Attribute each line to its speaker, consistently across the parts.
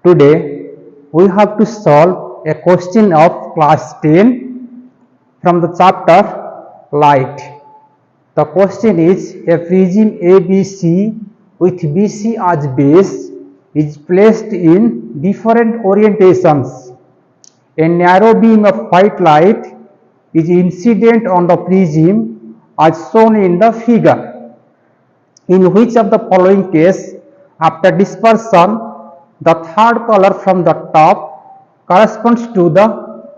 Speaker 1: Today we have to solve a question of class 10 from the chapter Light. The question is, a prism ABC with BC as base is placed in different orientations. A narrow beam of white light is incident on the prism as shown in the figure. In which of the following case, after dispersion, the third color from the top corresponds to the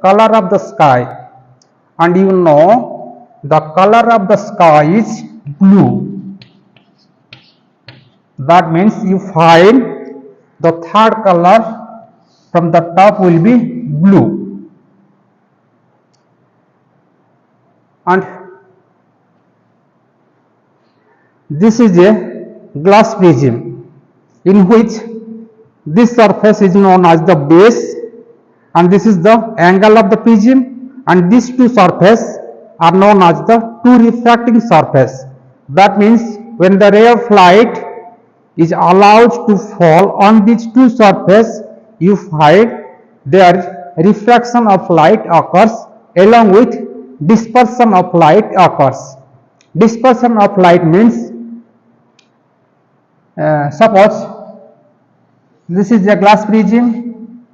Speaker 1: color of the sky? And you know the color of the sky is blue. That means you find the third color from the top will be blue. And this is a glass prism in which this surface is known as the base and this is the angle of the prism, and these two surfaces are known as the two refracting surface. That means when the ray of light is allowed to fall on these two surfaces, you find their refraction of light occurs along with dispersion of light occurs. Dispersion of light means suppose this is a glass prism,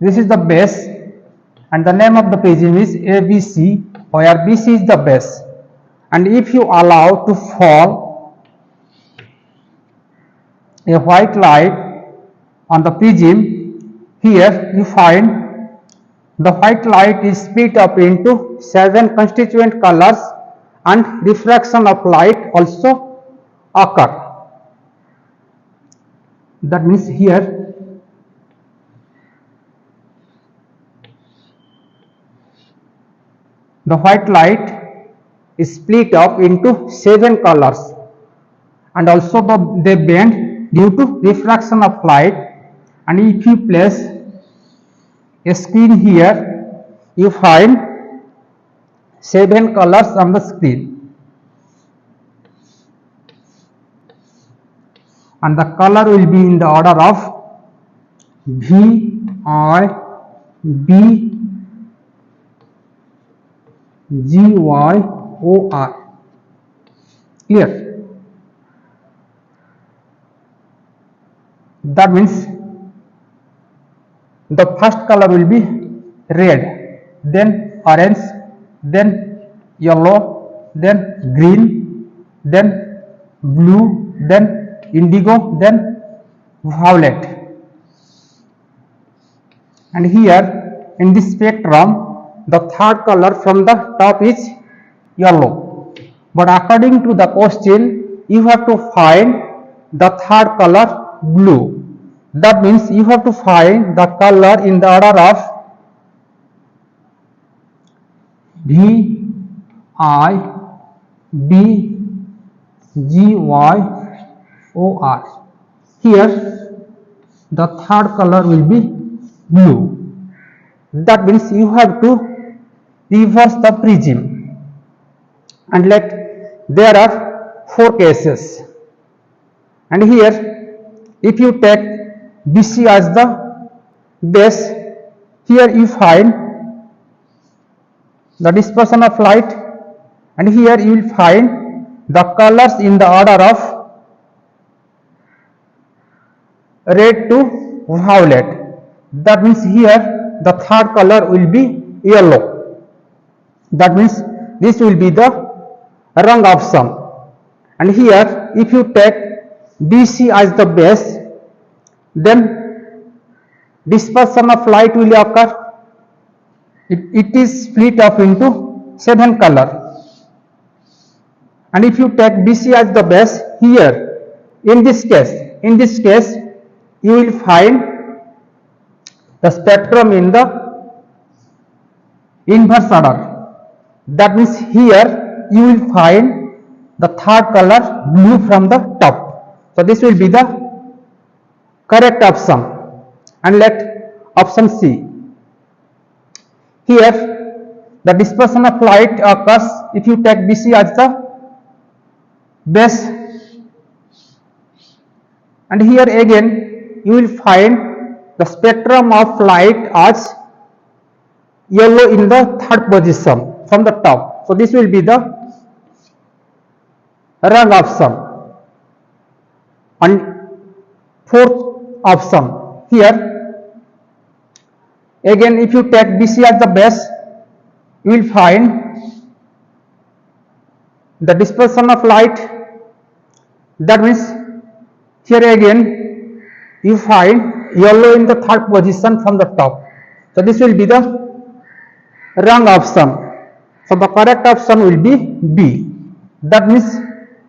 Speaker 1: this is the base, and the name of the prism is ABC, where BC is the base. And if you allow to fall a white light on the prism, here you find the white light is split up into 7 constituent colors and refraction of light also occur. That means here the white light is split up into 7 colors, and also they bend due to refraction of light. And if you place a screen here, you find 7 colors on the screen. And the color will be in the order of V, I, B, G, Y, O, R. Clear? That means the first color will be red, then orange, then yellow, then green, then blue, then indigo, then violet. And here in this spectrum, the third color from the top is yellow. But according to the question, you have to find the third color blue. That means you have to find the color in the order of V, I, B, G, Y, O, R. Here the third color will be blue. That means you have to reverse the prism, and there are 4 cases. And here if you take BC as the base, here you find the dispersion of light, and here you will find the colors in the order of red to violet. That means here the third color will be yellow. That means this will be the wrong option. And here if you take BC as the base, then dispersion of light will occur. It is split up into 7 colors. And if you take BC as the base, here in this case you will find the spectrum in the inverse order. That means here you will find the third color blue from the top. So this will be the correct option. And let option C. Here the dispersion of light occurs if you take BC as the base, and here again you will find the spectrum of light as yellow in the third position from the top. So this will be the wrong option. And fourth option here, again if you take BC as the base, you will find the dispersion of light. That means here again you find yellow in the third position from the top. So this will be the wrong option. So the correct option will be B. That means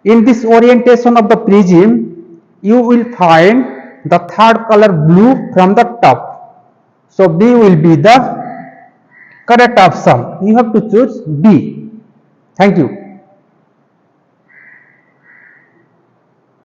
Speaker 1: in this orientation of the prism, you will find the third color blue from the top. So B will be the correct option. You have to choose B. Thank you.